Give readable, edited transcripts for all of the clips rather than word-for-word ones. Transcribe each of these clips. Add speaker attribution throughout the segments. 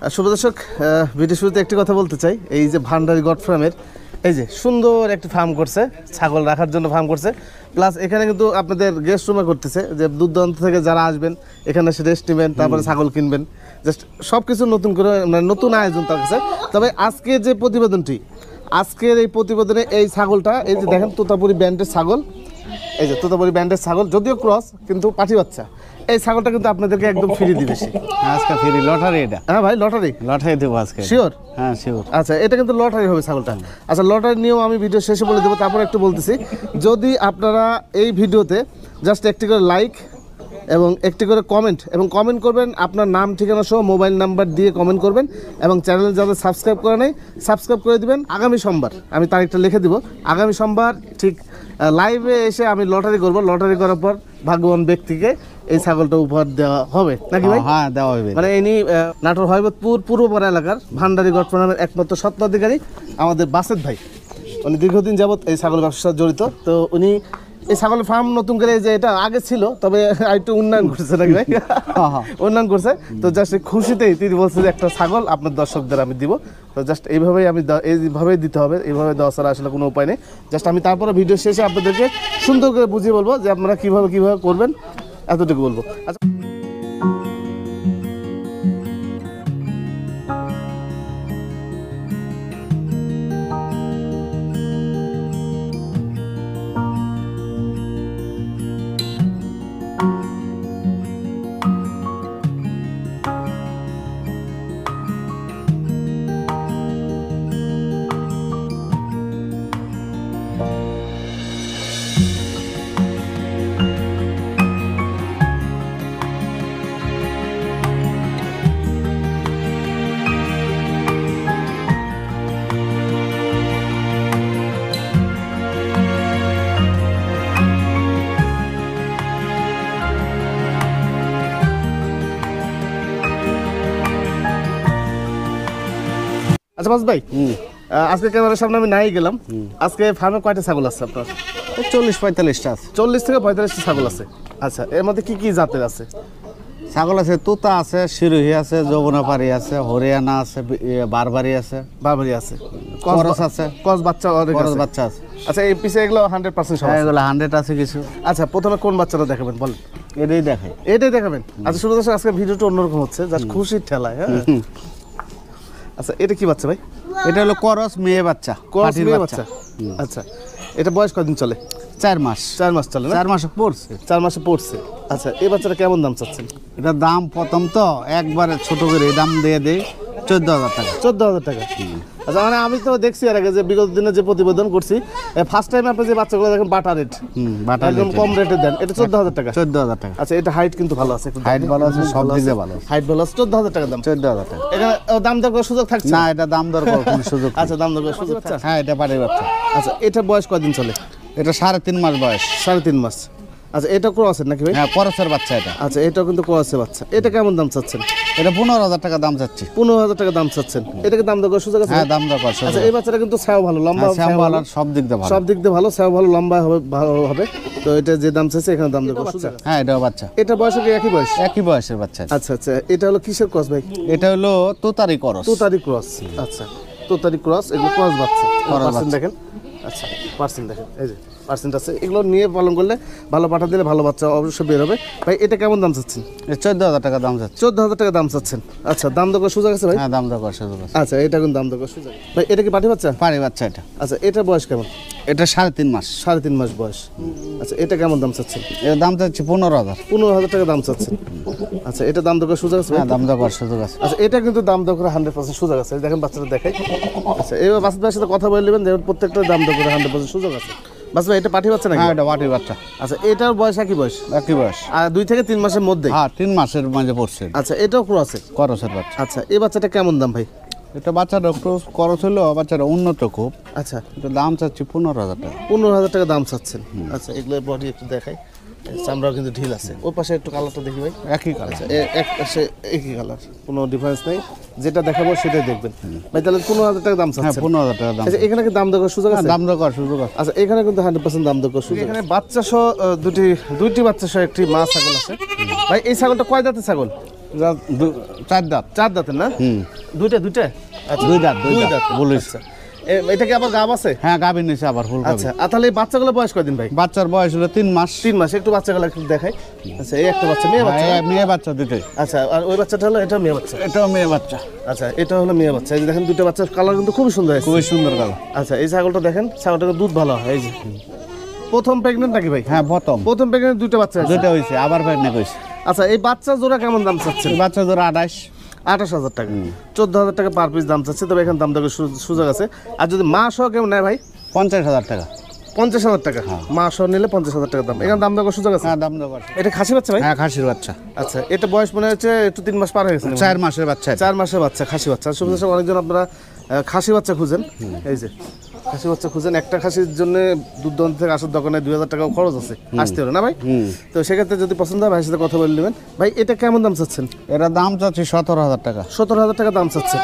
Speaker 1: শুভ দর্শক, ভিডিও শুরুতে একটি কথা বলতে চাই। এই যে ভান্ডারি গড ফার্মের এই যে সুন্দর একটি ফার্ম করছে, ছাগল রাখার জন্য ফার্ম করছে, প্লাস এখানে কিন্তু আপনাদের গেস্ট রুমে করতেছে, যে দূর দূরান্ত থেকে যারা আসবেন এখানে এসে রেস্ট নেবেন, তারপরে ছাগল কিনবেন, জাস্ট সব কিছু নতুন করে মানে নতুন আয়োজন তার কাছে। তবে আজকে যে প্রতিবেদনটি, আজকের এই প্রতিবেদনে এই ছাগলটা, এই যে দেখেন তোতাপুরি ব্যান্ডের ছাগল, এই যে তোতাপুরি ব্যান্ডের ছাগল, যদিও ক্রস কিন্তু পাঠি বাচ্চা, এই ছাগলটা কিন্তু আপনাদেরকে একদম ফ্রি দিবে সে।
Speaker 2: আজকে ফ্রি লটারি এটা।
Speaker 1: হ্যাঁ ভাই, লটারি
Speaker 2: দেবো আজকে।
Speaker 1: শিওর?
Speaker 2: হ্যাঁ শিওর।
Speaker 1: আচ্ছা, এটা কিন্তু লটারি হবে ছাগলটা। আচ্ছা, লটারি নিয়েও আমি ভিডিও শেষে বলে দেবো, তারপর একটু বলতেছি। যদি আপনারা এই ভিডিওতে জাস্ট একটি করে লাইক এবং একটি করে কমেন্ট করবেন, আপনার নাম ঠিকানা সহ মোবাইল নাম্বার দিয়ে কমেন্ট করবেন, এবং চ্যানেল যাদের সাবস্ক্রাইব করে নেই সাবস্ক্রাইব করে দিবেন। আগামী সোমবার আমি তারিখটা লিখে দিব, আগামী সোমবার ঠিক লাইভে এসে আমি লটারি করব। লটারি করার পর ভাগ্যবান ব্যক্তিকে এই ছাগলটা উপহার দেওয়া হবে নাকি ভাই?
Speaker 2: হ্যাঁ দেওয়া হবে। মানে
Speaker 1: ইনি নাটোর হয়বতপুর পূর্বপাড়া এলাকার ভান্ডারি গড ফার্মের একমাত্র স্বত্বাধিকারী আমাদের বাসেদ ভাই। উনি দীর্ঘদিন যাবত এই ছাগল ব্যবসার সাথে জড়িত। তো উনি এই ছাগলের ফার্ম নতুন করে, যে এটা আগে ছিল তবে একটু উন্নয়ন করছে নাকি ভাই? উন্নয়ন করছে। তো জাস্ট খুশিতেই তিনি বলছে যে একটা ছাগল আপনার দর্শকদের আমি দিব। তো জাস্ট এইভাবেই এইভাবেই দিতে হবে, এইভাবে দেওয়া ছাড়া আসলে কোনো উপায় নেই। জাস্ট আমি তারপরে ভিডিও শেষে আপনাদেরকে সুন্দর করে বুঝিয়ে বলবো যে আপনারা কীভাবে করবেন, এতটুকু বলবো। আচ্ছা, আচ্ছা বাস ভাই, আজকে ক্যামেরার সামনে আমি নাই গেলাম। আজকে ফার্মে কয়টা ছাগল আছে আপনার?
Speaker 2: 40-45টা আছে।
Speaker 1: 40 থেকে 45টা ছাগল আছে। আচ্ছা, এর মধ্যে কি কি জাতের আছে?
Speaker 2: ছাগল আছে, তোতা আছে, সিরোহি আছে, যৌবনাপাড়ি আছে, হরিয়ানা আছে, বারবারি আছে,
Speaker 1: করস আছে, ক্রস বাচ্চা
Speaker 2: বাচ্চা আছে।
Speaker 1: আচ্ছা, এই পিছে এগুলো 100% সব?
Speaker 2: এগুলো 100 আছে কিছু।
Speaker 1: আচ্ছা, প্রথমে কোন বাচ্চাটা দেখাবেন বলেন?
Speaker 2: এটাই
Speaker 1: দেখাবেন। আচ্ছা, শুরু দর্শক, আজকে ভিডিওটা অন্যরকম হচ্ছে, জাস্ট খুশির ঠেলায়। হ্যাঁ, আচ্ছা, এটা কি বাচ্চা ভাই?
Speaker 2: এটা হলো করস মেয়ে বাচ্চা।
Speaker 1: আচ্ছা, এটা বয়স কদিন চলে?
Speaker 2: 4 মাস।
Speaker 1: 4 মাস চলে না?
Speaker 2: 4 মাসে পড়ছে।
Speaker 1: 4 মাসে পড়ছে। আচ্ছা, এই বাচ্চাটা কেমন দাম চাচ্ছেন?
Speaker 2: এটা দাম প্রথম তো একবারে ছোট করে দাম দিয়ে দেয় 14,000 টাকা।
Speaker 1: 14,000 টাকা। আচ্ছা, মানে আমি তো দেখছি এর আগে যে বিগত দিনে যে প্রতিবেদন করছি, ফার্স্ট টাইম আপনি যে বাচ্চাগুলো দেখেন বাটা রেট, একদম কম রেটে দেন। এটা 14,000 টাকা।
Speaker 2: 14,000 টাকা।
Speaker 1: আচ্ছা, এটা হাইট কিন্তু ভালো আছে,
Speaker 2: হাইট ভালো আছে, সব দিকে ভালো আছে।
Speaker 1: হাইট ভালো আছে, 14,000 টাকা দাম।
Speaker 2: 14,000 টাকা।
Speaker 1: এখানে দাম দর করার সুযোগ থাকছে
Speaker 2: না? এটা দাম দর করার কোনো সুযোগ।
Speaker 1: আচ্ছা, দাম দর করার সুযোগ আছে।
Speaker 2: হ্যাঁ, এটা পারে বাচ্চা।
Speaker 1: আচ্ছা, এটা বয়স কদিন চলে?
Speaker 2: এটা 3.5 মাস বয়স।
Speaker 1: 3.5 মাস। আচ্ছা, এটা ক্রসের নাকি ভাই?
Speaker 2: হ্যাঁ, করসের বাচ্চা এটা।
Speaker 1: আচ্ছা, এটাও কিন্তু ক্রসের বাচ্চা। এটা কেমন দাম চাচ্ছেন?
Speaker 2: এটা 15,000 টাকা দাম চাচ্ছি।
Speaker 1: 15,000 টাকা দাম চাচ্ছেন। এটাকে দাম দর করার সুযোগ আছে?
Speaker 2: হ্যাঁ, দাম দর করার সুযোগ।
Speaker 1: আচ্ছা, এই বাচ্চাটা কিন্তু ছাও ভালো, লম্বা
Speaker 2: ভালো, সব দিক দিয়ে ভালো।
Speaker 1: সব দিক দিয়ে ভালো, ছাও ভালো, লম্বা হবে। তো এটা যে দাম চাচ্ছে এখানে দাম দর করার সুযোগ।
Speaker 2: হ্যাঁ, এটাও বাচ্চা।
Speaker 1: এটা বয়স কি একই বয়স?
Speaker 2: একই বয়সের বাচ্চা।
Speaker 1: আচ্ছা, এটা হলো কিসের ক্রস ভাই?
Speaker 2: এটা হলো তোতারি ক্রস।
Speaker 1: আচ্ছা, তোতারি ক্রস, এগুলো ক্রস বাচ্চা। পার্সেন্ট দেখেন। আচ্ছা, পার্সেন্ট দেখেন, এই যে পার্সেন্ট আছে। এগুলো নিয়ে পালন করলে, ভালো পাঠা দিলে ভালো বাচ্চা অবশ্যই বের হবে। ভাই, এটা কেমন দাম চাচ্ছেন?
Speaker 2: 14,000 টাকা দাম চাচ্ছি।
Speaker 1: 14,000 টাকা দাম চাচ্ছেন। আচ্ছা, দাম দর করার সুযোগ আছে ভাই?
Speaker 2: হ্যাঁ, দাম দর করার সুযোগ আছে।
Speaker 1: আচ্ছা, এটা কিন্তু দাম দর করার সুযোগ। ভাই, এটা কি পাঠি বাচ্চা?
Speaker 2: পাঠি বাচ্চা এটা।
Speaker 1: আচ্ছা, এটা বয়স কেমন?
Speaker 2: এটা 3.5 মাস।
Speaker 1: 3.5 মাস বয়স। আচ্ছা, এটা কেমন দাম চাচ্ছেন?
Speaker 2: এর দাম চাচ্ছি 15,000।
Speaker 1: 15,000 টাকা দাম চাচ্ছেন। আচ্ছা, এটা দাম দর করার সুযোগ আছে?
Speaker 2: হ্যাঁ, দাম দর করার সুযোগ আছে।
Speaker 1: আচ্ছা, এটা কিন্তু দাম দর করে 100% সুযোগ আছে। দেখেন বাচ্চাটা দেখাই। আচ্ছা, এবার বাচ্চাদের সাথে কথা বলে নেবেন, দেখবেন প্রত্যেকটা দাম দর করে 100% সুযোগ আছে। বাস ভাই, এটা পাঠি বাচ্চা নাকি?
Speaker 2: হ্যাঁ, এটা পাঠি বাচ্চা।
Speaker 1: আচ্ছা, এটার বয়স একই বয়স?
Speaker 2: একই বয়স।
Speaker 1: আর 2 থেকে 3 মাসের মধ্যে?
Speaker 2: হ্যাঁ, 3 মাসের মাঝে পড়ছে।
Speaker 1: আচ্ছা, এটাও ক্রস
Speaker 2: করসের বাচ্চা।
Speaker 1: আচ্ছা, এই বাচ্চাটা কেমন দাম ভাই?
Speaker 2: এটা বাচ্চাটা ক্রস করস হলো, বাচ্চাটা উন্নত খুব।
Speaker 1: আচ্ছা,
Speaker 2: এটা দাম চাচ্ছি 15,000 টাকা।
Speaker 1: 15,000 টাকা দাম চাচ্ছেন। আচ্ছা, এগুলো বডি একটু দেখাই, চামড়াও কিন্তু ঢিল আছে। ওর পাশে একটু কালারটা দেখি ভাই।
Speaker 2: একই কালার।
Speaker 1: আচ্ছা, এক পাশে একই কালার, কোনো ডিফারেন্স নেই। যেটা দেখাবো সেটাই দেখবেন ভাই। তাহলে 15,000 টাকা দাম চাচ্ছেন?
Speaker 2: হ্যাঁ, 15,000 টাকা দাম।
Speaker 1: আচ্ছা, এখানে কি দাম দর করার সুযোগ আছে?
Speaker 2: দাম দর করার সুযোগ আছে।
Speaker 1: আচ্ছা, এখানে কিন্তু 100% দাম দর করার সুযোগ। এখানে বাচ্চা সহ দুইটি বাচ্চা সহ একটি মা ছাগল আছে ভাই। এই ছাগলটা কয় দাঁতের ছাগল?
Speaker 2: চার দাঁত।
Speaker 1: চার দাঁতের না? দুইটা আচ্ছা
Speaker 2: দুই দাঁত বলিস।
Speaker 1: এটা কি আবার গাব আছে?
Speaker 2: হ্যাঁ গাভীর নিচে আবার ফুল গাভী।
Speaker 1: আচ্ছা আর তাহলে এই বাচ্চাগুলো বয়স কয়দিন ভাই?
Speaker 2: বাচ্চার বয়স হলো 3 মাস।
Speaker 1: 3 মাস। একটু বাচ্চাগুলো একটু দেখাই। আচ্ছা এই একটা বাচ্চা, মেয়ে বাচ্চা?
Speaker 2: হ্যাঁ মেয়ে বাচ্চা দুটোই।
Speaker 1: আচ্ছা আর ওই বাচ্চাটা হলো, এটা মেয়ে বাচ্চা?
Speaker 2: এটাও মেয়ে বাচ্চা।
Speaker 1: আচ্ছা এটা হলো মেয়ে বাচ্চা। এই যে দেখেন দুটো বাচ্চার কালার কিন্তু খুবই সুন্দর,
Speaker 2: খুবই সুন্দর কালার।
Speaker 1: আচ্ছা এই ছাগলটা দেখেন, ছাগলটার দুধ ভালো হয়। এই যে প্রথম প্রেগনেন্ট নাকি ভাই?
Speaker 2: হ্যাঁ প্রথম
Speaker 1: প্রেগনেন্ট দুটো বাচ্চা আছে?
Speaker 2: দুটো হয়েছে, আবার প্রেগনেন্ট হয়েছে।
Speaker 1: আচ্ছা এই বাচ্চা জোড়া কেমন দাম চাচ্ছেন?
Speaker 2: বাচ্চা জোড়া
Speaker 1: 28,000 টাকা, 14,000 টাকা পার পিস দাম চাচ্ছে। তবে এখানে দাম দরের সুযোগ আছে। আর যদি মা সহ কেমন নেয় ভাই?
Speaker 2: 50,000 টাকা।
Speaker 1: 50,000 টাকা মা সহ নিলে 50,000 টাকা দাম। এখানে দাম দরের সুযোগ আছে?
Speaker 2: হ্যাঁ দাম দর।
Speaker 1: এটা খাসি বাচ্চা ভাই?
Speaker 2: হ্যাঁ খাসির বাচ্চা।
Speaker 1: আচ্ছা এটা বয়স মনে হচ্ছে একটু 3 মাস পার হয়ে গেছে।
Speaker 2: 4 মাসের বাচ্চা।
Speaker 1: 4 মাসের বাচ্চা, খাসি বাচ্চা। সুবিধা অনেকজন আপনারা খাসি বাচ্চা খুঁজেন, এই যে খাসি বাচ্চা খুঁজেন। একটা খাসির জন্য দূর দূরান্ত থেকে আসার দোকানে 2,000 টাকাও খরচ আছে, আসতে হবে না ভাই? তো সেক্ষেত্রে যদি পছন্দ হয় ভাইয়ের সাথে কথা বলে নেবেন। ভাই এটা কেমন দাম চাচ্ছেন?
Speaker 2: এটা দাম চাচ্ছি 17,000 টাকা।
Speaker 1: 17,000 টাকা দাম চাচ্ছে।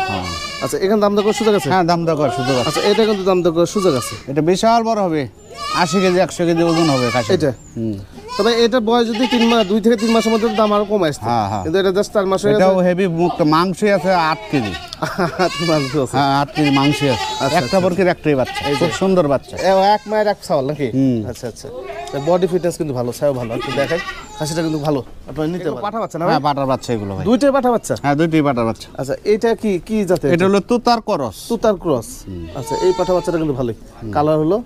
Speaker 1: আচ্ছা এখানে দাম দর করার সুযোগ আছে?
Speaker 2: হ্যাঁ দাম দর করার সুযোগ আছে।
Speaker 1: আচ্ছা এটা কিন্তু দাম দর করার সুযোগ আছে।
Speaker 2: এটা বিশাল বড় হবে, 80 কেজি 100 কেজি ওজন হবে খাসি
Speaker 1: এটা। তবে এটা বয়স যদি 2 থেকে 3 মাসের মধ্যে দাম আরো কমে আসছে, কিন্তু এটা জাস্ট 4 মাস হয়ে গেছে।
Speaker 2: এটাও হেভি মুক্ত মাংস আছে 8 কেজি। হ্যাঁ 8 কেজি মাংস আছে। একটা বরকির একটাই বাচ্চা, খুব সুন্দর বাচ্চা।
Speaker 1: এক মায়ের এক ছাগল নাকি? আচ্ছা আচ্ছা বডি ফিটনেস কিন্তু ভালো, ছাও ভালো। একটু দেখাই, খাসিটা কিন্তু ভালো, আপনারা নিতে পারেন। পাঠা বাচ্চা না?
Speaker 2: হ্যাঁ পাঠার বাচ্চা এগুলো ভাই।
Speaker 1: দুইটাই পাঠা বাচ্চা?
Speaker 2: হ্যাঁ দুইটাই পাঠার বাচ্চা।
Speaker 1: আচ্ছা এটা কি জাতের?
Speaker 2: এটা হলো তুতার ক্রস।
Speaker 1: তুতার ক্রস। আচ্ছা এই পাঠা বাচ্চাটা কিন্তু ভালোই, কালার হলো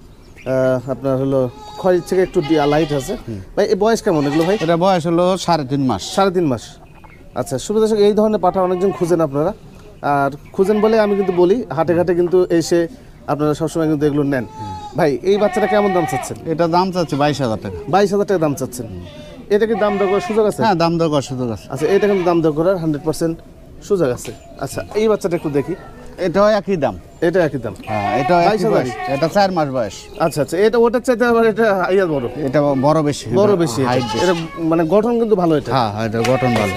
Speaker 1: আপনার হলো খয়ের থেকে একটু লাইট আছে। ভাই এই বয়স কেমন এগুলো ভাই?
Speaker 2: এটা বয়স হলো 3.5 মাস।
Speaker 1: 3.5 মাস। আচ্ছা সুবিধা এই ধরনের পাঠা অনেকজন খুঁজেন আপনারা, আর খুঁজেন বলে আমি কিন্তু বলি হাটে ঘাটে কিন্তু এসে আপনারা সবসময় কিন্তু এগুলো নেন। ভাই এই বাচ্চাটা কেমন দাম চাচ্ছেন?
Speaker 2: এটা দাম চাচ্ছি 22,000 টাকা।
Speaker 1: 22,000 টাকা দাম চাচ্ছেন। এটা কি দাম দর করার সুযোগ আছে?
Speaker 2: হ্যাঁ দাম দর করার সুযোগ আছে।
Speaker 1: আচ্ছা এটা কিন্তু দাম দর করার 100% সুযোগ আছে। আচ্ছা এই বাচ্চাটা একটু দেখি।
Speaker 2: এটাও একই দাম।
Speaker 1: এটা একই দাম?
Speaker 2: হ্যাঁ এটাও 22,000। এটা 4 মাস বয়স।
Speaker 1: আচ্ছা আচ্ছা এটা ওটার চাইতে আবার এটা আইয়ার বড়।
Speaker 2: এটা বড় বেশি।
Speaker 1: এটা মানে গঠন কিন্তু ভালো। এটা
Speaker 2: হ্যাঁ এটা গঠন ভালো।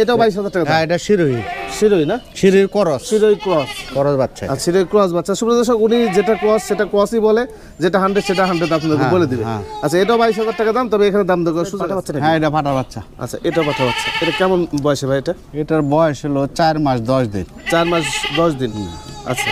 Speaker 1: এটাও 22,000 টাকা।
Speaker 2: হ্যাঁ এটা শিরোহী
Speaker 1: না?
Speaker 2: শিরোহীর ক্রস।
Speaker 1: শিরোহী ক্রস
Speaker 2: বাচ্চা।
Speaker 1: আর শিরোহী ক্রস বাচ্চা। সুব্রত দর্শক উনি যেটা ক্রস সেটা ক্রসই বলে, যেটা 100 সেটা 100 আপনাদের বলে দিবে। আচ্ছা এটাও 22,000 টাকা দাম। তবে এখানে দাম দর করার সুযোগ আছে?
Speaker 2: হ্যাঁ এটা পাঠা বাচ্চা।
Speaker 1: আচ্ছা এটাও পাঠা বাচ্চা। এটা কেমন বয়সে ভাই?
Speaker 2: এটার বয়স হলো 4 মাস 10 দিন।
Speaker 1: 4 মাস 10 দিন। আচ্ছা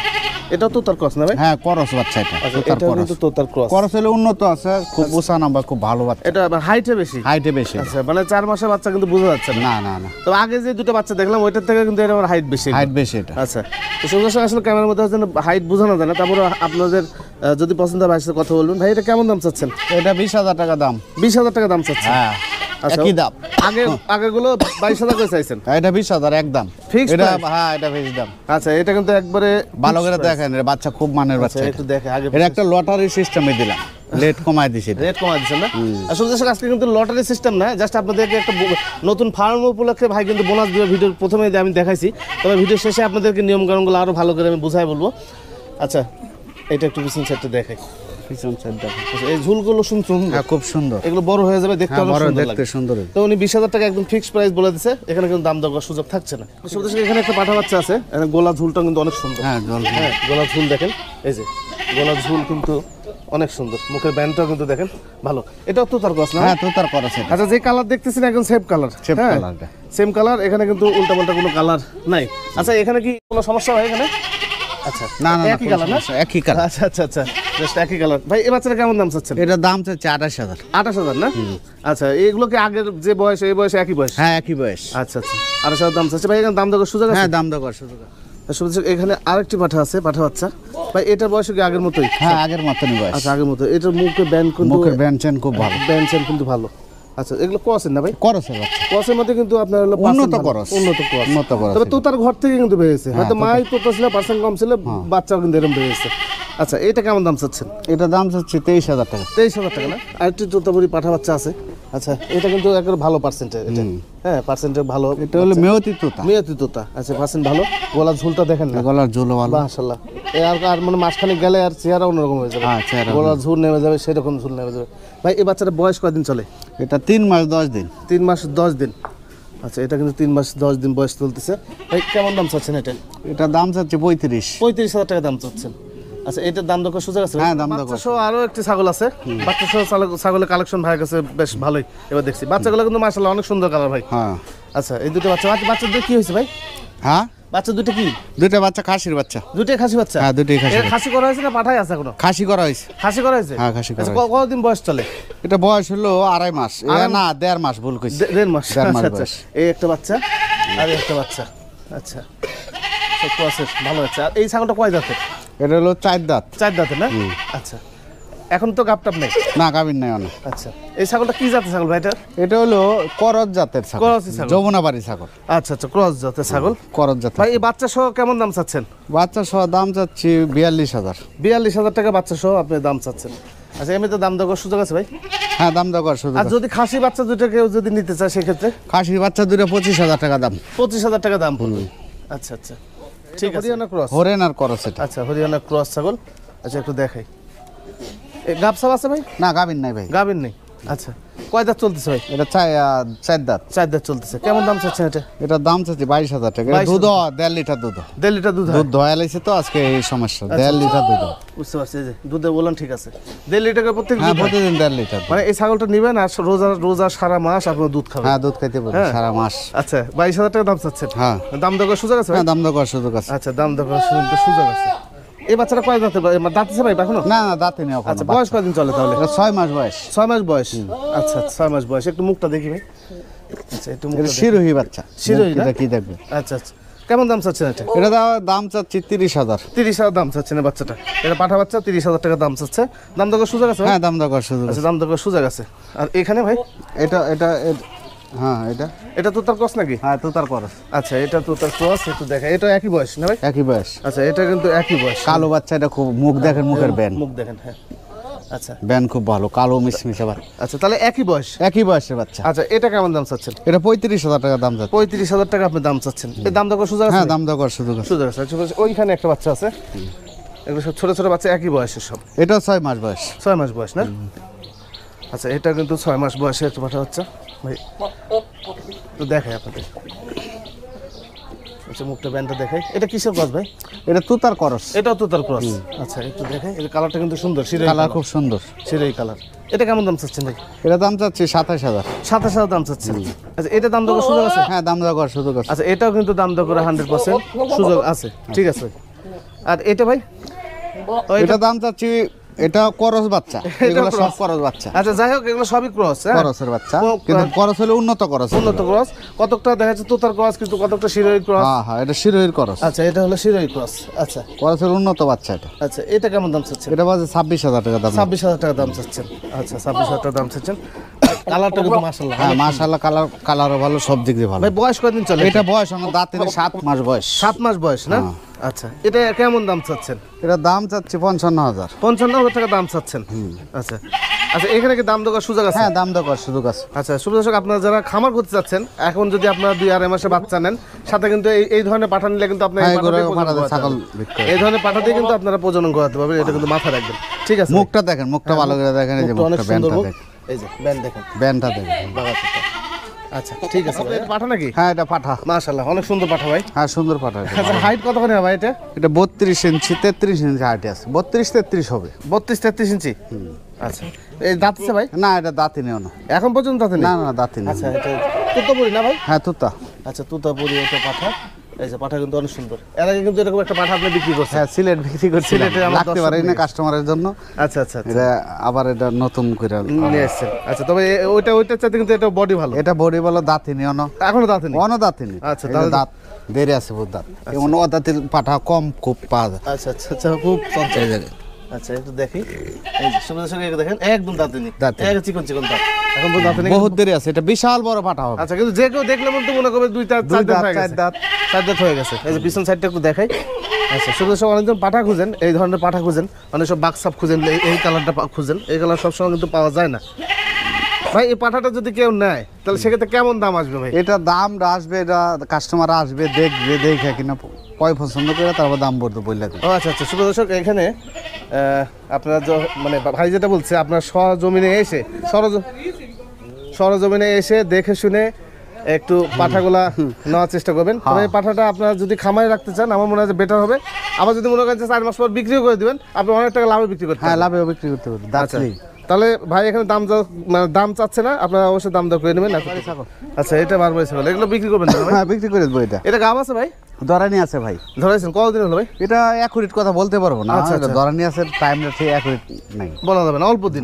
Speaker 1: এটাও তো তার ক্রস না ভাই?
Speaker 2: হ্যাঁ ক্রস বাচ্চা এটা।
Speaker 1: এটা কিন্তু তো তার ক্রস।
Speaker 2: ক্রস হলে উন্নত আছে, খুব উঁচা নাম্বার, খুব ভালো বাচ্চা।
Speaker 1: এটা হাইটে বেশি?
Speaker 2: হাইটে বেশি।
Speaker 1: আচ্ছা মানে 4 মাসের বাচ্চা কিন্তু বোঝা যাচ্ছে না।
Speaker 2: না
Speaker 1: তো আগে যে দুটো বাচ্চা দেখলাম ওইটার থেকে কিন্তু এটা হাইট বেশি।
Speaker 2: এটা।
Speaker 1: আচ্ছা তো সুন্দর আসলে ক্যামেরার মধ্যে হাইট বোঝানো যায় না। তারপরে আপনাদের যদি পছন্দ হয় ভাইয়ের সাথে কথা বলবেন। ভাই এটা কেমন দাম চাচ্ছেন?
Speaker 2: এটা 20,000 টাকা দাম।
Speaker 1: 20,000 টাকা দাম চাচ্ছেন?
Speaker 2: হ্যাঁ
Speaker 1: আচ্ছা
Speaker 2: একই দাম।
Speaker 1: আগেগুলো 22,000 করে চাইছেন?
Speaker 2: এটা 20,000 একদম
Speaker 1: ফিক্স
Speaker 2: এটা। হ্যাঁ এটা ফিক্স দাম।
Speaker 1: আচ্ছা এটা কিন্তু একবারে
Speaker 2: ভালো করে দেখেন, বাচ্চা খুব মানের বাচ্চা।
Speaker 1: একটু দেখে আগে
Speaker 2: এটা একটা লটারি সিস্টেমে দিলাম, রেট কমায় দিছি।
Speaker 1: রেট কমায় দিচ্ছেন না? আসলে দর্শক আজকে কিন্তু লটারি সিস্টেম না, জাস্ট আপনাদেরকে একটা নতুন ফার্ম উপলক্ষে ভাই কিন্তু বোনাস দিয়ে ভিডিওর প্রথমে আমি দেখাইছি। তবে ভিডিও শেষে আপনাদেরকে নিয়মকানুনগুলো আরও ভালো করে আমি বুঝাই বলবো। আচ্ছা এটা একটু পিছন সাইডটা দেখাই। পিছন সাইড দেখেন, এই ঝুলগুলো শুনছেন?
Speaker 2: হ্যাঁ খুব সুন্দর।
Speaker 1: এগুলো বড় হয়ে যাবে, দেখতে অনেক সুন্দর লাগবে।
Speaker 2: সুন্দর।
Speaker 1: তো উনি 20,000 টাকা একদম ফিক্সড প্রাইস বলে দিয়েছে। এখানে কিন্তু দাম দর করার সুযোগ থাকছে না। এখানে একটা পাঠা বাচ্চা আছে, গোলা ঝুলটা কিন্তু অনেক সুন্দর।
Speaker 2: হ্যাঁ
Speaker 1: গোলা ঝুল দেখেন, এই যে গোলা ঝুল কিন্তু অনেক সুন্দর। মুখের ব্যান্ডটাও কিন্তু দেখেন ভালো। এটাও তো তার ক্রস না?
Speaker 2: হ্যাঁ তো তার ক্রস।
Speaker 1: আচ্ছা যে কালার দেখতেছেন একদম সেম কালার। Same colour. এখানে কিন্তু উল্টাপাল্টা কোনো কালার নাই। আচ্ছা এখানে কি কোনো সমস্যা হয় এখানে? আচ্ছা না একই কালার না? একই কালার। আচ্ছা আচ্ছা আচ্ছা জাস্ট একই কালার। ভাই এই বাচ্চাটা কেমন দাম চাচ্ছেন?
Speaker 2: এটা দাম চাচ্ছে 28,000।
Speaker 1: 28,000 না? আচ্ছা এইগুলো কি আগের যে বয়স এই বয়সে একই বয়স?
Speaker 2: হ্যাঁ একই বয়স।
Speaker 1: আচ্ছা আচ্ছা 28,000 দাম চাচ্ছে। ভাই এখানে দাম দর করার সুযোগ আছে?
Speaker 2: হ্যাঁ দাম দর করার সুযোগ আছে।
Speaker 1: এখানে আরেকটি পাঠা আছে, পাঠা বাচ্চা। ভাই এটার বয়স কি আগের মতোই?
Speaker 2: হ্যাঁ আগের মতনই বয়স।
Speaker 1: আচ্ছা আগের মতো। এটার মুখের ব্যান্ড কিন্তু
Speaker 2: খুব ভালো।
Speaker 1: ব্যান্ড কিন্তু ভালো। আচ্ছা এগুলো ক্রসের না ভাই?
Speaker 2: ক্রসের বাচ্চা।
Speaker 1: ক্রসের মধ্যে কিন্তু আপনার হলো
Speaker 2: উন্নত ক্রস।
Speaker 1: তবে তোতার ঘর থেকে কিন্তু বেরিয়েছে। হয়তো মাই তোতা ছিল, পার্সেন্ট কম ছিল, বাচ্চাও কিন্তু এরকম বেরিয়েছে। আচ্ছা এটা কেমন দাম চাচ্ছেন?
Speaker 2: এটা দাম চাচ্ছি 23,000 টাকা।
Speaker 1: 23,000 টাকা না? আরেকটি তোতাপুরি পাঠা বাচ্চা আছে। আচ্ছা এটা কিন্তু একবার ভালো পার্সেন্টেজ। এটা হ্যাঁ পার্সেন্টেজ ভালো।
Speaker 2: এটা হলো মেয়তি তোতা।
Speaker 1: আচ্ছা পার্সেন্ট ভালো। গলার ঝুলটা দেখেন না?
Speaker 2: গলার ঝুলও ভালো
Speaker 1: মাশাআল্লাহ। আর মানে মাসখানেক গেলে আর চেহারা অন্যরকম হয়ে যাবে। গলার ঝুল নেমে যাবে, সেরকম ঝুল নেমে যাবে। ভাই এই বাচ্চাটার বয়স কয়দিন চলে?
Speaker 2: এটা 3 মাস 10 দিন।
Speaker 1: 3 মাস 10 দিন। আচ্ছা এটা কিন্তু 3 মাস 10 দিন বয়স চলতেছে। ভাই কেমন দাম চাচ্ছেন এটা?
Speaker 2: এটা দাম চাচ্ছে 35,000
Speaker 1: টাকা দাম চাচ্ছেন। আচ্ছা এটার দাম দর সুযোগ আছে?
Speaker 2: হ্যাঁ দাম দর
Speaker 1: বাচ্চা সহ আরো একটি ছাগল আছে, বাচ্চা সহ ছাগলের কালেকশন ভাইয়ের কাছে বেশ ভালোই এবার দেখছি। বাচ্চাগুলো কিন্তু মাশাআল্লাহ অনেক সুন্দর কালার ভাই।
Speaker 2: হ্যাঁ
Speaker 1: আচ্ছা এই দুটো বাচ্চা বাচ্চাদের কি হয়েছে ভাই?
Speaker 2: হ্যাঁ
Speaker 1: বাচ্চা দুটো কি?
Speaker 2: দুইটা বাচ্চা খাসির বাচ্চা।
Speaker 1: দুটোই খাসি বাচ্চা?
Speaker 2: হ্যাঁ দুটোই খাসি।
Speaker 1: এটা খাসি করা হয়েছে না পাঠাই আছে এখনো?
Speaker 2: খাসি করা হয়েছে।
Speaker 1: খাসি করা হয়েছে?
Speaker 2: হ্যাঁ খাসি করা
Speaker 1: আচ্ছা
Speaker 2: হয়েছে।
Speaker 1: কতদিন বয়স চলে?
Speaker 2: এটা বয়স হলো 2.5 মাস। না 1.5 মাস ভুল কইছি।
Speaker 1: 1.5 মাস।
Speaker 2: 1.5 মাস
Speaker 1: আচ্ছা
Speaker 2: বয়স।
Speaker 1: এই একটা বাচ্চা আর এই একটা বাচ্চা। আচ্ছা সব প্রসেস ভালো আছে। আর এই ছাগলটা কয় দাঁতের?
Speaker 2: এটা হলো 4 দাঁত।
Speaker 1: 4 দাঁতের না? আচ্ছা এখন তো গাবটাপ নেই?
Speaker 2: না গাবিন নাই অনেক।
Speaker 1: আচ্ছা এই ছাগলটা কি জাতের ছাগল ভাই এটা?
Speaker 2: এটা হলো করজ জাতের ছাগল।
Speaker 1: করজ ছাগল।
Speaker 2: যমুনাবাড়ি ছাগল।
Speaker 1: আচ্ছা আচ্ছা ক্রস জাতের ছাগল।
Speaker 2: করজ জাতের।
Speaker 1: ভাই এই বাচ্চা সহ কেমন দাম চাচ্ছেন?
Speaker 2: বাচ্চা সহ দাম চাচ্ছি 42,000।
Speaker 1: 42,000 টাকা বাচ্চা সহ আপনি দাম চাচ্ছেন। আচ্ছা এমনিতে দাম দেওয়ার সুযোগ আছে ভাই?
Speaker 2: হ্যাঁ দাম দর সুযোগ
Speaker 1: আর
Speaker 2: আছে।
Speaker 1: যদি খাসি বাচ্চা দুটো কেউ যদি নিতে চায় সেক্ষেত্রে?
Speaker 2: খাসির বাচ্চা দুটো 25,000 টাকা দাম।
Speaker 1: 25,000 টাকা দাম পড়বে। আচ্ছা আচ্ছা ঠিক আছে। হরিয়ানা ক্রস?
Speaker 2: হরেন আর করজ এটা।
Speaker 1: আচ্ছা হরিয়ানা ক্রস ছাগল। আচ্ছা একটু দেখাই। এই গাবসাব আছে ভাই?
Speaker 2: না গাবিন নাই ভাই।
Speaker 1: গাবিন নেই। আচ্ছা কয় দাঁত চলতেছে ভাই?
Speaker 2: এটা 4 দাঁত।
Speaker 1: 4 দাঁত চলতেছে। কেমন দাম চাচ্ছেন এটা?
Speaker 2: এটার দাম চাচ্ছি 22,000 টাকা। এটা দুধ 1.5 লিটার দুধ।
Speaker 1: 1.5 লিটার দুধ হয়?
Speaker 2: দুধ দয়া লাইছে তো আজকে এই সমস্যা। 1.5 লিটার দুধ।
Speaker 1: বুঝতে পারছি এই যে দুধে বললেন ঠিক আছে। 1.5 লিটার প্রত্যেক
Speaker 2: হ্যাঁ
Speaker 1: দুধ হয়?
Speaker 2: প্রতিদিন 1.5 লিটার।
Speaker 1: মানে এই ছাগলটা নিবেন আর রোজা সারা মাস আপনার দুধ খাবেন?
Speaker 2: হ্যাঁ দুধ খাইতে পারবে সারা মাস।
Speaker 1: আচ্ছা 22,000 টাকা দাম চাচ্ছেন?
Speaker 2: হ্যাঁ
Speaker 1: দাম দর সুযোগ আছে ভাই?
Speaker 2: হ্যাঁ দাম দর সুযোগ আছে।
Speaker 1: আচ্ছা দাম দর সুযোগ আছে। এই বাচ্চাটা কয় দাঁতে দাঁতেছে ভাই এখনো?
Speaker 2: না না দাঁতে নেই এখন।
Speaker 1: আচ্ছা বয়স কয়দিন চলে তাহলে?
Speaker 2: এটা 6 মাস বয়স।
Speaker 1: 6 মাস বয়স। আচ্ছা 6 মাস বয়স। একটু মুখটা দেখি ভাই। আচ্ছা একটু মুখটা
Speaker 2: এটা
Speaker 1: দেখি।
Speaker 2: শিরোহী বাচ্চা।
Speaker 1: শিরোহী না?
Speaker 2: এটা কি দেখবে?
Speaker 1: আচ্ছা আচ্ছা কেমন দাম চাচ্ছেন এটা?
Speaker 2: এটা দাম চাচ্ছি 30,000।
Speaker 1: 30,000 দাম চাচ্ছেন এই বাচ্চাটা? এটা পাঠা বাচ্চা 30,000 টাকা দাম চাচ্ছে। দাম দর সুযোগ আছে?
Speaker 2: হ্যাঁ দাম দর সুযোগ আছে।
Speaker 1: আচ্ছা দাম দর সুযোগ আছে। আর এখানে ভাই
Speaker 2: এটা এটা হ্যাঁ
Speaker 1: এটা তো তার ক্রস নাকি?
Speaker 2: হ্যাঁ তুতার করস।
Speaker 1: আচ্ছা এটা তো তার ক্রস। একটু দেখা এটা একই বয়স না ভাই?
Speaker 2: একই বয়স।
Speaker 1: আচ্ছা এটা কিন্তু একই বয়স।
Speaker 2: কালো বাচ্চা। এটা খুব মুখ দেখেন, মুখের ব্যান।
Speaker 1: মুখ দেখেন হ্যাঁ। আচ্ছা
Speaker 2: ব্যান খুব ভালো, কালো মিশমিশে বাচ্চা।
Speaker 1: আচ্ছা তাহলে একই বয়স?
Speaker 2: একই বয়সের বাচ্চা।
Speaker 1: আচ্ছা এটা কেমন দাম চাচ্ছেন?
Speaker 2: এটা 35,000 টাকা দাম যাচ্ছে।
Speaker 1: 35,000 টাকা আপনি দাম চাচ্ছেন। এই দাম দর সুযোগ আছে?
Speaker 2: হ্যাঁ দাম দর সুযোগ আছে।
Speaker 1: সুযোগ আছে। আচ্ছা ওইখানে একটা বাচ্চা আছে, এগুলো সব ছোট ছোট বাচ্চা একই বয়সের সব।
Speaker 2: এটা 6 মাস বয়স।
Speaker 1: 6 মাস বয়স না? আচ্ছা এটা কিন্তু 6 মাস বয়সে একটা বাচ্চা বাচ্চা ভাই। তো দেখাই আপনাদের। আচ্ছা মুখটা ব্যান্ডটা দেখাই। এটা কিসের ক্রস ভাই?
Speaker 2: এটা তুতার করস।
Speaker 1: এটাও তো তার ক্রস। আচ্ছা একটু দেখাই। এর কালারটা কিন্তু সুন্দর, শিরোই
Speaker 2: কালার খুব সুন্দর।
Speaker 1: শিরোই কালার। এটা কেমন দাম চাচ্ছেন ভাই?
Speaker 2: এটা দাম চাচ্ছি 27,000।
Speaker 1: 27,000 দাম চাচ্ছেন। আচ্ছা এটা দাম দর সুযোগ আছে?
Speaker 2: হ্যাঁ দাম দর সুযোগ আছে।
Speaker 1: আচ্ছা এটাও কিন্তু দাম দর করে 100% সুযোগ আছে। ঠিক আছে। আর এটা ভাই?
Speaker 2: এটা দাম চাচ্ছি, এটা করস বাচ্চা। এগুলো সব করস বাচ্চা।
Speaker 1: আচ্ছা যাই হোক এগুলো সবই ক্রস। হ্যাঁ
Speaker 2: করসের বাচ্চা, কিন্তু করস হলো উন্নত করস।
Speaker 1: উন্নত ক্রস। কতকটা দেখা যাচ্ছে তোতার ক্রস, কিন্তু কতকটা শিরোই ক্রস।
Speaker 2: হ্যাঁ হ্যাঁ এটা শিরোহির করস।
Speaker 1: আচ্ছা এটা হলো শিরোই ক্রস। আচ্ছা
Speaker 2: করসের উন্নত বাচ্চা এটা।
Speaker 1: আচ্ছা এটা কেমন দাম চাচ্ছেন?
Speaker 2: এটা বাজে 26,000 টাকা দাম।
Speaker 1: 26,000 টাকা দাম চাচ্ছেন। আচ্ছা 26,000 টাকা দাম চাচ্ছেন। কালারটা কিন্তু মাশাআল্লাহ।
Speaker 2: হ্যাঁ মাশাআল্লাহ কালারও ভালো, সব দিক দিয়ে ভালো।
Speaker 1: ভাই বয়স কতদিন চলে?
Speaker 2: এটা বয়স আমার দাঁতের 7 মাস বয়স।
Speaker 1: 7 মাস বয়স না? আচ্ছা এটা কেমন দাম চাচ্ছেন?
Speaker 2: এটা দাম চাচ্ছি 55,000।
Speaker 1: 55,000 টাকা দাম চাচ্ছেন। আচ্ছা আচ্ছা এখানে কি দাম দেওয়ার সুযোগ আছে?
Speaker 2: হ্যাঁ দাম দেওয়ার সুযোগ আছে।
Speaker 1: আচ্ছা শুভ দর্শক আপনারা যারা খামার করতে চাচ্ছেন, এখন যদি আপনারা 2-2.5 মাসে বাচ্চা নেন, সাথে কিন্তু এই ধরনের পাঠা নিলে কিন্তু আপনার
Speaker 2: ছাগল বিক্রি
Speaker 1: এই ধরনের পাঠা দিয়ে কিন্তু আপনারা প্রজনন করাতে পারবেন। এটা কিন্তু মাথায় রাখবেন। ঠিক আছে।
Speaker 2: মুখটা দেখেন, মুখটা ভালো করে দেখেন। এই যে
Speaker 1: মুখটা অনেক
Speaker 2: মুখটা,
Speaker 1: সুন্দর
Speaker 2: ব্যান্ডটা
Speaker 1: মুখ।
Speaker 2: দেখেন।
Speaker 1: এই যে ব্যান্ড দেখেন,
Speaker 2: ব্যান্ডটা দেখেন।
Speaker 1: বাগাতিটা। আচ্ছা ঠিক আছে ভাই। এটা পাঠা নাকি?
Speaker 2: হ্যাঁ এটা পাঠা।
Speaker 1: মাশাআল্লাহ অনেক সুন্দর পাঠা ভাই।
Speaker 2: হ্যাঁ সুন্দর পাঠা এটা।
Speaker 1: আচ্ছা হাইট কতখানি হবে ভাই এটা?
Speaker 2: এটা 32 ইঞ্চি 33 ইঞ্চি হাইট আছে। 32-33 হবে।
Speaker 1: 32-33 ইঞ্চি। আচ্ছা এই দাঁত আছে ভাই?
Speaker 2: না এটা দাঁতি নেই না।
Speaker 1: এখন পর্যন্ত দাঁত নেই?
Speaker 2: না না দাঁতি নেই।
Speaker 1: আচ্ছা এটা তুতাপুরি না ভাই?
Speaker 2: হ্যাঁ তুতা।
Speaker 1: আচ্ছা তুতাপুরি এটা পাঠা। এই যে পাঠা কিন্তু অনেক সুন্দর। এর আগে কিন্তু এরকম একটা পাঠা আপনি বিক্রি করছেন?
Speaker 2: হ্যাঁ সিলেট বিক্রি করছি।
Speaker 1: সিলেটে আমার
Speaker 2: রাখতে পারি না কাস্টমারের জন্য।
Speaker 1: আচ্ছা আচ্ছা
Speaker 2: এটা আবার এটা নতুন করে
Speaker 1: নিয়ে এসেছেন। আচ্ছা তবে ওইটার চাইতে কিন্তু এটা বডি ভালো।
Speaker 2: এটা বডি ভালো, দাঁতি নেই না।
Speaker 1: এখনো দাঁত নেই?
Speaker 2: অন দাঁতি নেই।
Speaker 1: আচ্ছা
Speaker 2: তাহলে দাঁত দেরি আছে বহুত দাঁত। এমন অদাঁতের পাঠা কম খুব পাওয়া যায়।
Speaker 1: আচ্ছা আচ্ছা আচ্ছা খুব চঞ্চল জায়গা। আচ্ছা একটু দেখি। এই যে সুন্দর সুন্দর দেখেন একদম দাঁত নেই। এক চিকন চিকন দাঁত। এখন তো দাঁত নেই।
Speaker 2: বহুত দেরি আছে। এটা বিশাল বড় পাঠা হবে।
Speaker 1: আচ্ছা কিন্তু যে কেউ দেখলে মনে মনে করবে 2-4 দাঁত হয়ে গেছে। 4 দাঁত হয়ে গেছে। এই যে পিছন সাইডটা একটু দেখাই। আচ্ছা সুন্দর সব অনেকজন পাঠা খুঁজেন, এই ধরনের পাঠা খুঁজেন, অনেক সব বাক্সাপ খুঁজেন, এই কালারটা খুঁজেন। এই কালার সবসময় কিন্তু পাওয়া যায় না ভাই। এই পাঠাটা যদি কেউ নেয় তাহলে সেক্ষেত্রে কেমন দাম আসবে ভাই?
Speaker 2: এটা দাম আসবে, এটা কাস্টমার আসবে দেখবে, দেখে কিনা পয় পছন্দ করে তারপর দাম বলতে বললে।
Speaker 1: ও আচ্ছা আচ্ছা সুপ্রিয় দর্শক এখানে আপনারা মানে ভাই যেটা বলছে আপনার সরজমিনে এসে সরজমিনে এসে দেখে শুনে একটু পাঠাগুলা নেওয়ার চেষ্টা করবেন। তবে এই পাঠাটা আপনারা যদি খামারে রাখতে চান আমার মনে হয় যে বেটার হবে। আবার যদি মনে করেন যে 4 মাস পর বিক্রিও করে দিবেন, আপনি অনেক টাকা লাভে বিক্রি করতে
Speaker 2: হ্যাঁ,
Speaker 1: পারবেন।
Speaker 2: লাভে বিক্রি করতে পারবেন। দাঁতলি
Speaker 1: তাহলে ভাই এখানে মানে দাম চাচ্ছে না, আপনারা অবশ্যই দাম দর করে নেবেন। আচ্ছা, এটা বারবারি ছাগল, এগুলো বিক্রি করবেন না ভাই?
Speaker 2: হ্যাঁ, বিক্রি করে দেবো। এটা
Speaker 1: গাব আছে ভাই?
Speaker 2: দরানি আছে ভাই।
Speaker 1: ধরেছেন কতদিন হলো ভাই?
Speaker 2: এটা অ্যাকুরেট কথা বলতে পারবো না।
Speaker 1: আচ্ছা,
Speaker 2: এটা দরানি আছে, টাইমটা ঠিক অ্যাকুরেট নাই,
Speaker 1: বলা যাবে না। অল্প দিন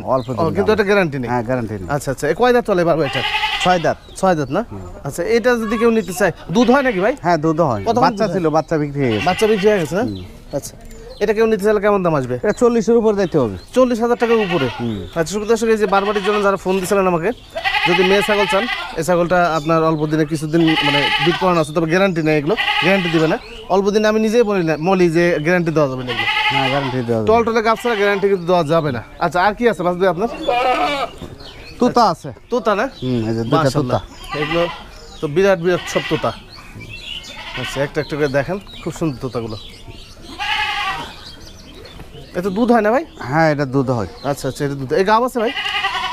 Speaker 1: কিন্তু এটা গ্যারান্টি নেই।
Speaker 2: হ্যাঁ, গ্যারান্টি নেই।
Speaker 1: আচ্ছা আচ্ছা, কয় দাঁত চলে পারবো এটা?
Speaker 2: 6 দাঁত।
Speaker 1: 6 দাঁত না? আচ্ছা, এটা যদি কেউ নিতে চায় দুধ হয় নাকি ভাই?
Speaker 2: হ্যাঁ, দুধ হয়।
Speaker 1: কতক্ষণ
Speaker 2: বাচ্চা
Speaker 1: দুধ
Speaker 2: ছিল, বাচ্চা বিক্রি হয়ে গেছে।
Speaker 1: বাচ্চা বিক্রি হয়ে গেছে না? আচ্ছা, এটা কেউ নিতে চাইলে কেমন দাম আসবে?
Speaker 2: এটা 40-এর উপর দিতে হবে।
Speaker 1: 40,000 টাকার উপরে? আচ্ছা, সুবিধা দর্শক, এই যে বারবারির জন্য যারা ফোন দিয়েছিলেন আমাকে, যদি মেয়ে ছাগল চান, এই ছাগলটা আপনার অল্প দিনে কিছুদিন মানে বিট করানো আছে, তবে গ্যারান্টি নেই, এগুলো গ্যারান্টি দিবে না। অল্প দিনে আমি নিজেই বলি যে গ্যারান্টি দেওয়া যাবে না এগুলো।
Speaker 2: হ্যাঁ, গ্যারান্টি দেওয়া যাবে।
Speaker 1: টলটলে গাছ ছাড়া গ্যারান্টি কিন্তু দেওয়া যাবে না। আচ্ছা, আর কি আছে বাসবে আপনার?
Speaker 2: তোতা আছে।
Speaker 1: তোতা না?
Speaker 2: এই যে দুটো তোতা।
Speaker 1: এগুলো তো বিরাট বিরাট সব তোতা। আচ্ছা, একটা একটা করে দেখেন, খুব সুন্দর তোতাগুলো। এটা দুধ হয় না ভাই?
Speaker 2: হ্যাঁ, এটা দুধ হয়।
Speaker 1: আচ্ছা আচ্ছা, এটা দুধ। এই গাব আছে ভাই?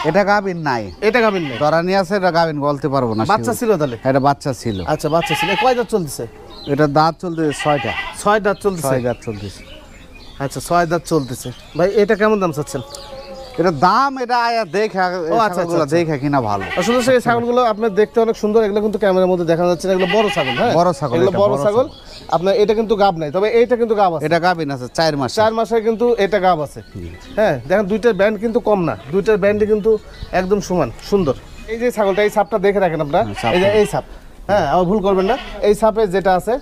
Speaker 2: এটা গাবিন নাই।
Speaker 1: এটা গাবিন নেই?
Speaker 2: দরানি আছে, এটা গাবিন বলতে পারবো না।
Speaker 1: বাচ্চা ছিল তাহলে?
Speaker 2: এটা বাচ্চা ছিল।
Speaker 1: আচ্ছা, বাচ্চা ছিল। কয় দাঁত চলতেছে?
Speaker 2: এটা দাঁত চলতেছে 6টা।
Speaker 1: 6 দাঁত চলতেছে?
Speaker 2: 6 দাঁত চলতেছে।
Speaker 1: আচ্ছা, 6 দাঁত চলতেছে। ভাই এটা কেমন দাম চাচ্ছেন?
Speaker 2: এটা দাম এটা আয়া দেখা,
Speaker 1: আচ্ছা,
Speaker 2: দেখা কিনা ভালো।
Speaker 1: আসলে সেই ছাগলগুলো আপনার দেখতে অনেক সুন্দর, এগুলো কিন্তু ক্যামেরার মধ্যে দেখা যাচ্ছে না, এগুলো বড় ছাগল। হ্যাঁ,
Speaker 2: বড় ছাগল,
Speaker 1: এগুলো
Speaker 2: এটা
Speaker 1: বড় ছাগল। আপনার এটা কিন্তু গাব নাই, তবে এইটা কিন্তু গাব আছে।
Speaker 2: এটা গাবিন আছে 4 মাস।
Speaker 1: 4 মাসে কিন্তু এটা গাব আছে। হ্যাঁ, দেখেন দুইটার ব্যান্ড কিন্তু কম না, দুইটার ব্যান্ডই কিন্তু একদম সমান সুন্দর। এই যে ছাগলটা, এই ছাপটা দেখে রাখেন আপনারা, এই যে এই ছাপ। হ্যাঁ, আবার ভুল করবেন না, এই ছাপে যেটা আছে,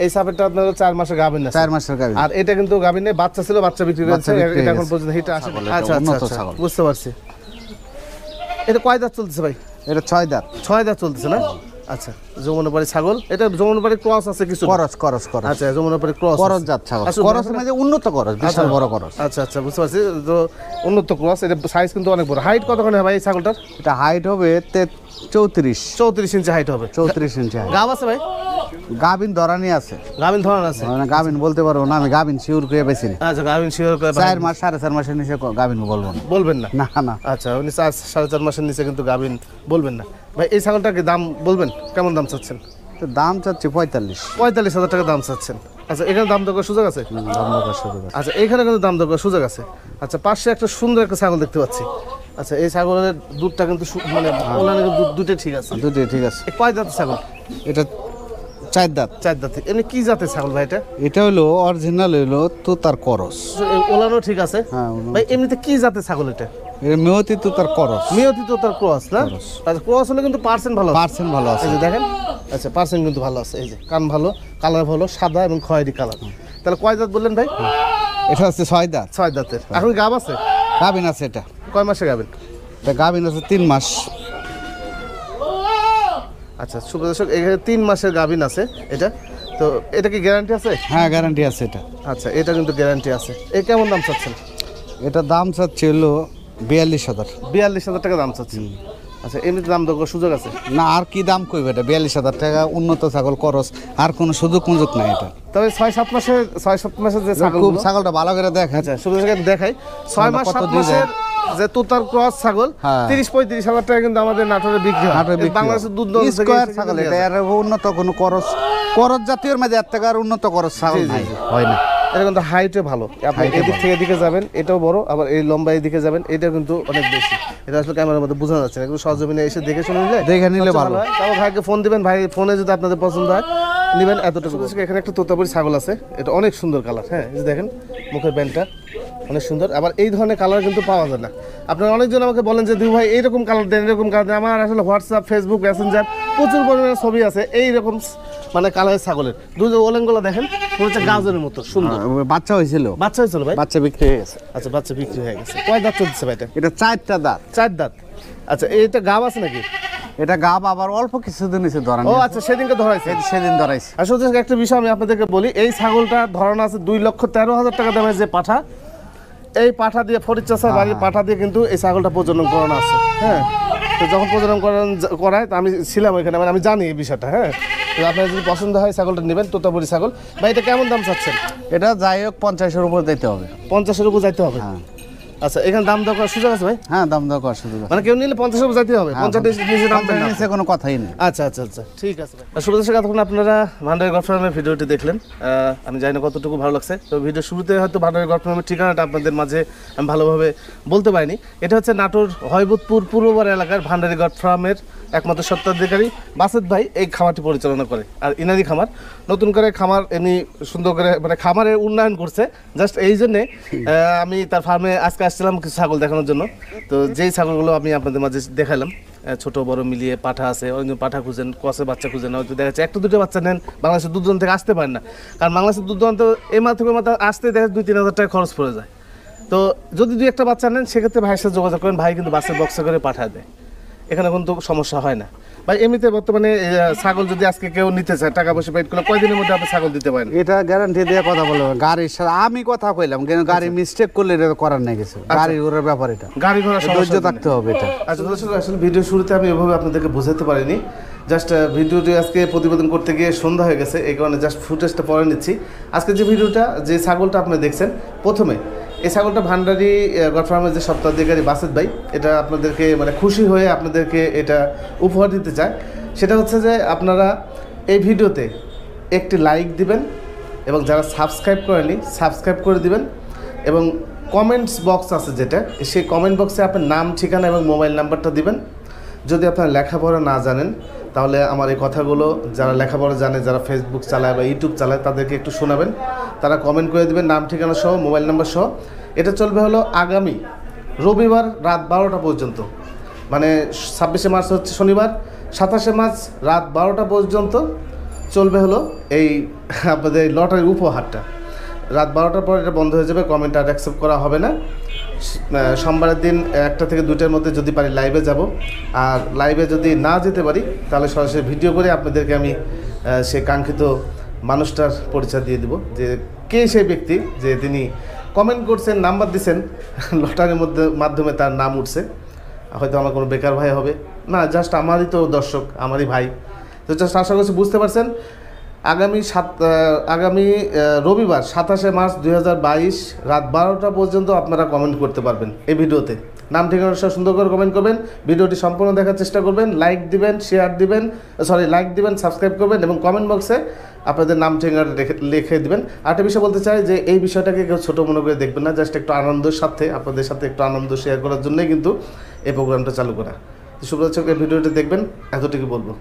Speaker 1: এই সাপেরটা আপনার 4 মাসের গাভিন আছে।
Speaker 2: 4 মাসের গাভিন।
Speaker 1: আর এটা কিন্তু গাভিন নেই, বাচ্চা ছিল, বাচ্চা বিক্রি করেছে, এটা এখন পর্যন্ত হিট আসে। আচ্ছা আচ্ছা, বুঝতে পারছি। এটা কয় দাঁত চলতেছে ভাই?
Speaker 2: এটা 6 দাঁত।
Speaker 1: 6 দাঁত চলতেছে না? আচ্ছা, যমুনাপাড়ি ছাগল। এটা যমুনাপাড়ি ক্রস আছে কিছু?
Speaker 2: করস।
Speaker 1: আচ্ছা, যমুনাপাড়ি ক্রস
Speaker 2: জাত ছাগল। করস মানে উন্নত করস, বিশাল বড় করস।
Speaker 1: আচ্ছা আচ্ছা, বুঝতে পারছি। তো উন্নত ক্রস, এটা সাইজ কিন্তু অনেক বড়। হাইট কতখানি হবে ভাই এই ছাগলটার?
Speaker 2: এটা হাইট হবে 34
Speaker 1: ইঞ্চি হাইট হবে।
Speaker 2: 34 ইঞ্চি হাইট।
Speaker 1: গাব আছে ভাই?
Speaker 2: গাবিন ধরানি আছে।
Speaker 1: গাবিন ধরান আছে?
Speaker 2: মানে গাবিন বলতে পারবো না, আমি গাবিন শিওর করে বেশি না।
Speaker 1: আচ্ছা, গাবিন শিওর করে
Speaker 2: 4 মাস 4.5 মাসের নিচে গাবিন বলবো না।
Speaker 1: বলবেন না?
Speaker 2: না না।
Speaker 1: আচ্ছা, উনি 4.5 মাসের নিচে কিন্তু গাবিন বলবেন না। ভাই এই ছাগলটাকে দাম বলবেন, কেমন দাম চাচ্ছেন?
Speaker 2: তো দাম চাচ্ছি
Speaker 1: 45,000 টাকা দাম চাচ্ছেন। আচ্ছা, এখানে দাম দর করার সুযোগ আছে?
Speaker 2: দাম দরকার সুযোগ আছে।
Speaker 1: আচ্ছা, এখানে কিন্তু দাম দর করার সুযোগ আছে। আচ্ছা, পাশে একটা সুন্দর একটা ছাগল দেখতে পাচ্ছি। আচ্ছা, এই ছাগলের দুধটা কিন্তু মানে ওনার দুধে ঠিক আছে?
Speaker 2: দুধে ঠিক আছে।
Speaker 1: কয় দাঁতের ছাগল
Speaker 2: এটা? 4 দাঁত।
Speaker 1: 4 দাঁত। এমনি কি জাতের ছাগল ভাই এটা?
Speaker 2: এটা হলো অরিজিনাল, হলো তোতার করস।
Speaker 1: ওলানো ঠিক আছে
Speaker 2: হ্যাঁ।
Speaker 1: ভাই, এমনিতে কি জাতের ছাগল এটা?
Speaker 2: এটা মেয়তি তোতার করস।
Speaker 1: মেয়তি তোতার ক্রস না? আচ্ছা, ক্রস হলে কিন্তু পার্সেন্ট ভালো আছে। এই যে দেখেন, আচ্ছা, পার্সেন্ট কিন্তু ভালো আছে। এই যে কান ভালো, কালার ভালো, সাদা এবং খয়েরি কালার। তাহলে কয় দাঁত বললেন ভাই?
Speaker 2: এটা হচ্ছে 6 দাঁত।
Speaker 1: 6 দাঁতের। এখন গাব আছে?
Speaker 2: গাবিন আছে। এটা
Speaker 1: কয় মাসে গাবেন?
Speaker 2: এটা গাবিন আছে 3 মাস।
Speaker 1: আচ্ছা, সুপ্রদর্শক, এখানে 3 মাসের গাভিন আছে এটা। তো এটা কি গ্যারান্টি আছে?
Speaker 2: হ্যাঁ, গ্যারান্টি আছে এটা।
Speaker 1: আচ্ছা, এটা কিন্তু গ্যারান্টি আছে। এই কেমন দাম চাচ্ছেন?
Speaker 2: এটা দাম চাচ্ছে হলো 42,000।
Speaker 1: 42,000 টাকা দাম চাচ্ছেন। আচ্ছা, এমনিতে দাম দর করার সুযোগ আছে?
Speaker 2: না, আর কি দাম কইবে? এটা 42,000 টাকা, উন্নত ছাগল, করস, আর কোনো সুযোগ নাই এটা।
Speaker 1: তবে 6-7 মাসের যে
Speaker 2: খুব ছাগলটা ভালো করে দেখ।
Speaker 1: আচ্ছা, সুপ্রদর্শক দেখাই, 6 মাস 7 মাসের যে তোতার ক্রস ছাগল 30-35,000 টাকা কিন্তু আমাদের নাটোরে বিক্রি হয়। বাংলাদেশের দুধ
Speaker 2: স্কয়ার ছাগল এটা, এর উন্নত কোনো করস জাতীয়র মধ্যে এর থেকে আর উন্নত করস ছাগল নাই, হয় না।
Speaker 1: এটা কিন্তু হাইটে ভালো, আপনি এদিক থেকে এদিকে যাবেন, এটাও বড়, আবার এই লম্বা এদিকে যাবেন, এটা কিন্তু অনেক বেশি। এটা আসলে ক্যামেরার মধ্যে বোঝা যাচ্ছে না, কিন্তু সরজমিনে এসে দেখে নিলে ভালো হয়। তাও ভাইকে ফোন দিবেন, ভাই ফোনে যদি আপনাদের পছন্দ হয় নেবেন। এতটুকু এখানে একটা তোতাপুরি ছাগল আছে, এটা অনেক সুন্দর কালার। হ্যাঁ, এই যে দেখেন মুখের ব্যান্ডটা অনেক সুন্দর। আবার এই ধরনের কালার কিন্তু পাওয়া যায় না। আপনারা অনেকজন আমাকে বলেন যে দিদি ভাই এইরকম কালার দেন, এরকম কালার দেন। আমার আসলে হোয়াটসঅ্যাপ, ফেসবুক, মেসেঞ্জার প্রচুর পরিমাণে ছবি আছে এইরকম মানে কালারের ছাগলের। দুধ ওলেনগুলো দেখেন, মনে হচ্ছে গাজরের মতো সুন্দর।
Speaker 2: বাচ্চা হয়েছিল
Speaker 1: ভাই?
Speaker 2: বাচ্চা বিক্রি হয়ে গেছে।
Speaker 1: আচ্ছা, বাচ্চা বিক্রি হয়ে গেছে। কয় দাঁত চলছে ভাই এটা?
Speaker 2: এটা 4টা দাঁত।
Speaker 1: 4 দাঁত। আচ্ছা, এটা গাব আছে নাকি?
Speaker 2: এটা গাব আবার অল্প কিছুদিন এসে ধরানো।
Speaker 1: ও আচ্ছা, সেদিনকে ধরাইছে?
Speaker 2: সেদিন ধরাইছে।
Speaker 1: আসলে একটা বিষয় আমি আপনাদেরকে বলি, এই ছাগলটা ধরানো আছে 2,13,000 টাকা দামের যে পাঠা, এই পাঠা দিয়ে ফরিদচাষা বাড়ির পাঠা দিয়ে কিন্তু এই ছাগলটা প্রজনন করানো আছে। হ্যাঁ, তো যখন প্রজনন করায় তো আমি ছিলাম ওইখানে, মানে আমি জানি এই বিষয়টা। হ্যাঁ, তো আপনার যদি পছন্দ হয় ছাগলটা নেবেন, তোতাপুরি ছাগল। ভাই এটা কেমন দাম চাচ্ছেন?
Speaker 2: এটা যাই হোক 50-এর উপর যেতে হবে।
Speaker 1: 50-এর উপর যাইতে হবে?
Speaker 2: হ্যাঁ।
Speaker 1: আচ্ছা, এখানে দাম দর করার সুযোগ আছে ভাই?
Speaker 2: হ্যাঁ, দাম দর করার সুযোগ আছে।
Speaker 1: মানে কেউ নিলে 50 টাকা যাইতে হবে, 50 নিচে দাম দেন না?
Speaker 2: নিচে কোনো কথাই নেই।
Speaker 1: আচ্ছা আচ্ছা আচ্ছা, ঠিক আছে ভাই। শুভ দর্শক, এতক্ষণ আপনারা ভান্ডারি গড ফার্মের ভিডিওটি দেখলেন। আমি জানি না কতটুকু ভালো লাগছে। তো ভিডিও শুরুতে হয়তো ভান্ডারি গড ফার্মের ঠিকানাটা আপনাদের মাঝে আমি ভালোভাবে বলতে পারিনি। এটা হচ্ছে নাটোর হয়বতপুর পূর্বপাড়া এলাকার ভান্ডারি গড ফার্মের একমাত্র স্বত্বাধিকারী বাসেদ ভাই এই খামারটি পরিচালনা করে। আর ইনারি খামার, নতুন করে খামার এমনি সুন্দর করে মানে খামারের উন্নয়ন করছে। জাস্ট এই জন্যে আমি তার ফার্মে আজকে আসছিলাম কিছু ছাগল দেখানোর জন্য। তো যেই ছাগলগুলো আমি আপনাদের মাঝে দেখালাম, ছোট বড় মিলিয়ে পাঠা আছে, অনেকজন পাঠা খুঁজেন, কষে বাচ্চা খুঁজেন, হয়তো দেখা যাচ্ছে একটা দুটো বাচ্চা নেন, বাংলাদেশের দূর দূরান্ত থেকে আসতে পারেন না। কারণ বাংলাদেশের দূর দূরান্ত এই মাত্র আসতে দেখা 2-3 হাজার টাকা খরচ পড়ে যায়। তো যদি 2-1টা বাচ্চা নেন, সেক্ষেত্রে ভাইয়ের সাথে যোগাযোগ করেন, ভাই কিন্তু বাসের বক্সে করে পাঠায় দেয়, এখানে কিন্তু সমস্যা হয় না ভাই। এমনিতে বর্তমানে ছাগল যদি আজকে কেউ নিতে চায়, টাকা পয়সা পেড করলে কয়দিনের মধ্যে আপনি ছাগল দিতে পারেন?
Speaker 2: এটা গ্যারান্টি দিয়ে কথা বলবো। গাড়ির সাথে আমি কথা কইলাম, কিন্তু গাড়ি মিস্টেক করলে এটা করার নাই কিছু। গাড়ি ঘোড়ার ব্যাপার, এটা
Speaker 1: গাড়ি ঘোড়া
Speaker 2: ধৈর্য থাকতে হবে এটা।
Speaker 1: আচ্ছা দর্শক, আসলে ভিডিও শুরুতে আমি এভাবে আপনাদেরকে বোঝাতে পারিনি। জাস্ট ভিডিওটি আজকে প্রতিবেদন করতে গিয়ে সন্ধ্যা হয়ে গেছে, এই কারণে জাস্ট ফুটেজটা পরে নিচ্ছি। আজকে যে ভিডিওটা, যে ছাগলটা আপনি দেখছেন, প্রথমে এই ছাগলটা ভান্ডারি গড ফার্মের যে স্বত্বাধিকারী বাসেদ ভাই, এটা আপনাদেরকে মানে খুশি হয়ে আপনাদেরকে এটা উপহার দিতে চায়। সেটা হচ্ছে যে আপনারা এই ভিডিওতে একটি লাইক দিবেন এবং যারা সাবস্ক্রাইব করেনি সাবস্ক্রাইব করে দিবেন, এবং কমেন্টস বক্স আছে যেটা, সেই কমেন্ট বক্সে আপনার নাম, ঠিকানা এবং মোবাইল নাম্বারটা দিবেন। যদি আপনারা লেখাপড়া না জানেন, তাহলে আমার এই কথাগুলো যারা লেখাপড়া জানে, যারা ফেসবুক চালায় বা ইউটিউব চালায়, তাদেরকে একটু শোনাবেন। তারা কমেন্ট করে দেবেন নাম, ঠিকানা সহ, মোবাইল নাম্বার সহ। এটা চলবে হলো আগামী রবিবার রাত 12টা পর্যন্ত, মানে 26শে মার্চ হচ্ছে শনিবার, 27শে মার্চ রাত 12টা পর্যন্ত চলবে হলো এই আপনাদের লটারির উপহারটা। রাত 12টার পর এটা বন্ধ হয়ে যাবে, কমেন্ট আর অ্যাকসেপ্ট করা হবে না। সোমবারের দিন 1টা থেকে 2টার মধ্যে যদি পারি লাইভে যাব, আর লাইভে যদি না যেতে পারি তাহলে সরাসরি ভিডিও করে আপনাদেরকে আমি সে কাঙ্ক্ষিত মানুষটার পরিচয় দিয়ে দেবো, যে কে সেই ব্যক্তি যে তিনি কমেন্ট করছেন, নাম্বার দিচ্ছেন, লটারির মাধ্যমে তার নাম উঠছে। হয়তো আমার কোনো বেকার ভাই হবে না, জাস্ট আমারই তো দর্শক, আমারই ভাই। তো জাস্ট আশা করছি বুঝতে পারছেন। আগামী রবিবার 27শে মার্চ 2022 রাত 12টা পর্যন্ত আপনারা কমেন্ট করতে পারবেন এই ভিডিওতে। নাম, ঠিকানা সব সুন্দর করে কমেন্ট করবেন, ভিডিওটি সম্পূর্ণ দেখার চেষ্টা করবেন, লাইক দিবেন, শেয়ার দিবেন, লাইক দিবেন, সাবস্ক্রাইব করবেন এবং কমেন্ট বক্সে আপনাদের নাম, ঠিকানা লিখে দিবেন। আরেকটা বিষয় বলতে চাই যে এই বিষয়টাকে কেউ ছোটো মনে করে দেখবেন না, জাস্ট একটু আনন্দের সাথে আপনাদের সাথে একটু আনন্দ শেয়ার করার জন্যই কিন্তু এই প্রোগ্রামটা চালু করা। শুভ দর্শক, এই ভিডিওটি দেখবেন, এতটুকু বলবো।